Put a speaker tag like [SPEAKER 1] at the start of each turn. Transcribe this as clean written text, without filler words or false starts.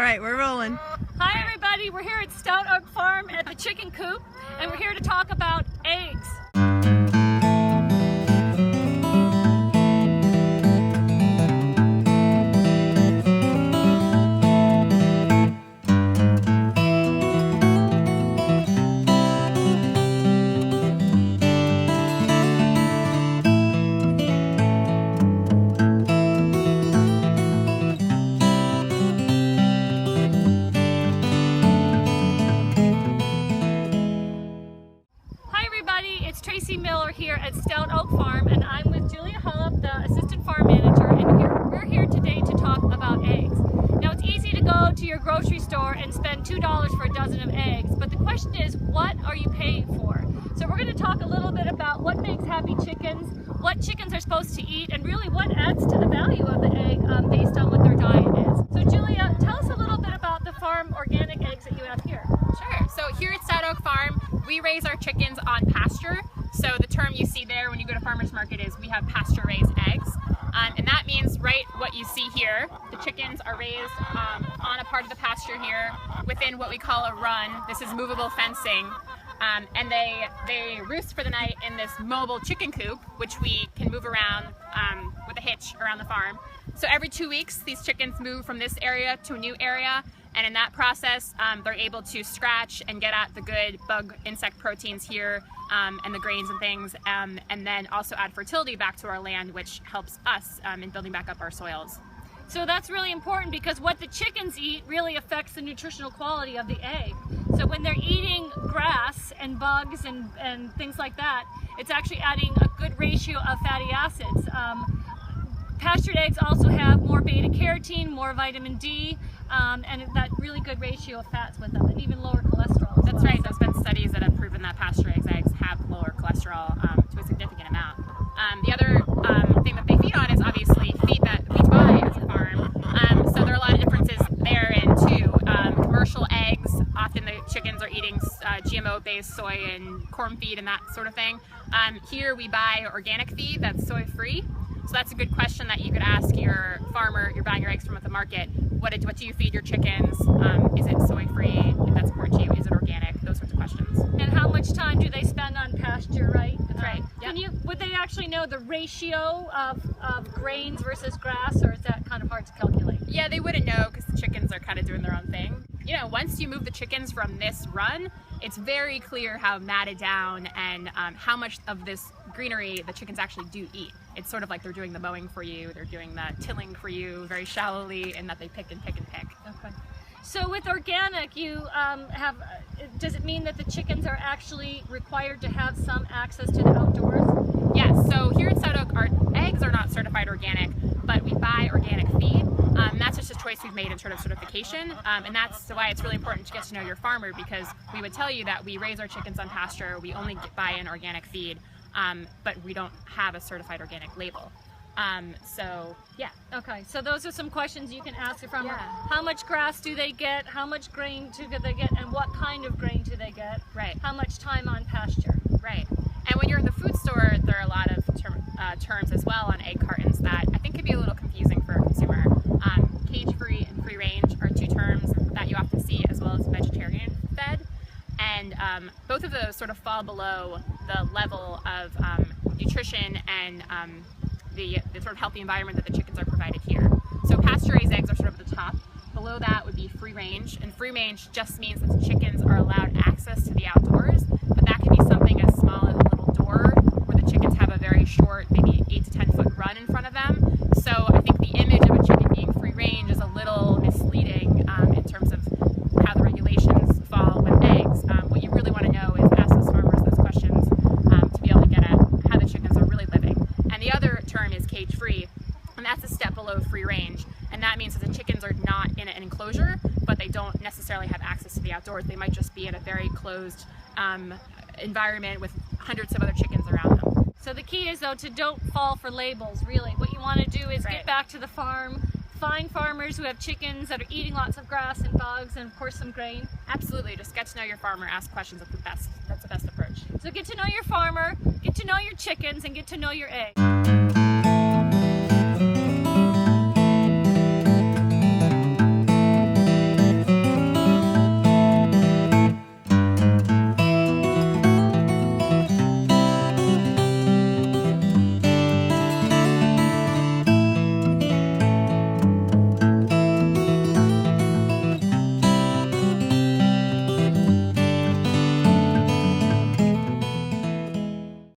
[SPEAKER 1] All right, we're rolling.
[SPEAKER 2] Hi everybody, we're here at Stout Oak Farm at the chicken coop, and we're here to talk about eggs. It's Tracey Miller here at Stout Oak Farm, and I'm with Holup, the assistant farm manager, and we're here today to talk about eggs. Now, it's easy to go to your grocery store and spend $2 for a dozen of eggs, but the question is, what are you paying for? So we're going to talk a little bit about what makes happy chickens, what chickens are supposed to eat, and really what adds to the value of the egg based on what their diet is. So Julia, tell us a little bit about the farm organic eggs that you have here.
[SPEAKER 3] Sure. So here at Stout Oak Farm, we raise our chickens on pasture. So the term you see there when you go to farmer's market is we have pasture raised eggs. And that means right what you see here. The chickens are raised on a part of the pasture here within what we call a run. This is movable fencing. And they roost for the night in this mobile chicken coop, which we can move around with a hitch around the farm. So every 2 weeks, these chickens move from this area to a new area. And in that process, they're able to scratch and get at the good bug insect proteins here and the grains and things, and then also add fertility back to our land, which helps us in building back up our soils.
[SPEAKER 2] So that's really important because what the chickens eat really affects the nutritional quality of the egg. So when they're eating grass and bugs and things like that, it's actually adding a good ratio of fatty acids. Pastured eggs also have more beta carotene, more vitamin D, and that really good ratio of fats with them, and even lower cholesterol.
[SPEAKER 3] That's right. There's been studies that have proven that pasture eggs have lower cholesterol to a significant amount. The other thing that they feed on is obviously feed that we buy as a farm. So there are a lot of differences therein too. Commercial eggs, often the chickens are eating GMO-based soy and corn feed and that sort of thing. Here we buy organic feed that's soy-free. So that's a good question that you could ask your farmer. You're buying your eggs from at the market. What do you feed your chickens? Is it soy-free? If that's important to you, is it organic? Those sorts of questions.
[SPEAKER 2] And how much time do they spend on pasture, right?
[SPEAKER 3] That's right. Yep.
[SPEAKER 2] Would they actually know the ratio of grains versus grass, or is that kind of hard to calculate?
[SPEAKER 3] Yeah, they wouldn't know because the chickens are kind of doing their own thing. You know, once you move the chickens from this run, it's very clear how matted down and how much of this greenery the chickens actually do eat. It's sort of like they're doing the mowing for you, they're doing the tilling for you very shallowly, and that they pick and pick and pick.
[SPEAKER 2] Okay. So with organic, you does it mean that the chickens are actually required to have some access to the outdoors?
[SPEAKER 3] Yes, so here at Stout Oak, our eggs are not certified organic, but we buy organic feed. That's just a choice we've made in sort of certification, and that's why it's really important to get to know your farmer, because we would tell you that we raise our chickens on pasture, we only buy in organic feed, but we don't have a certified organic label. So yeah.
[SPEAKER 2] Okay, so those are some questions you can ask your farmer.
[SPEAKER 3] Yeah.
[SPEAKER 2] How much grass do they get? How much grain do they get? And what kind of grain do they get?
[SPEAKER 3] Right.
[SPEAKER 2] How much time on pasture?
[SPEAKER 3] Right. And when you're in the food store, there are a lot of terms as well on egg cartons that I think could be a little confusing for a consumer. Cage-free and free-range are two terms that you often see, as well as vegetarian fed. And both of those sort of fall below the level of nutrition and the sort of healthy environment that the chickens are provided here. So pasture-raised eggs are sort of at the top. Below that would be free-range, and free-range just means that the chickens are allowed access to the outdoors, but that could be something as small as a little door where the chickens have a very short, maybe 8 to 10 foot run in front of them. So I think the image of a chicken being free-range is a little misleading in terms of how the regulations fall with eggs. What you really want to know is ask those farmers those questions to be able to get at how the chickens are really living. And the other term is cage-free, and that's a step below free-range. And that means that the chickens are not in an enclosure, but they don't necessarily have access to the outdoors. They might just be in a very closed environment with hundreds of other chickens around them.
[SPEAKER 2] So the key is, though, to don't fall for labels, really. What you want to do is get back to the farm, find farmers who have chickens that are eating lots of grass and bugs and, of course, some grain.
[SPEAKER 3] Absolutely. Just get to know your farmer, ask questions. That's the best approach.
[SPEAKER 2] So get to know your farmer, get to know your chickens, and get to know your eggs.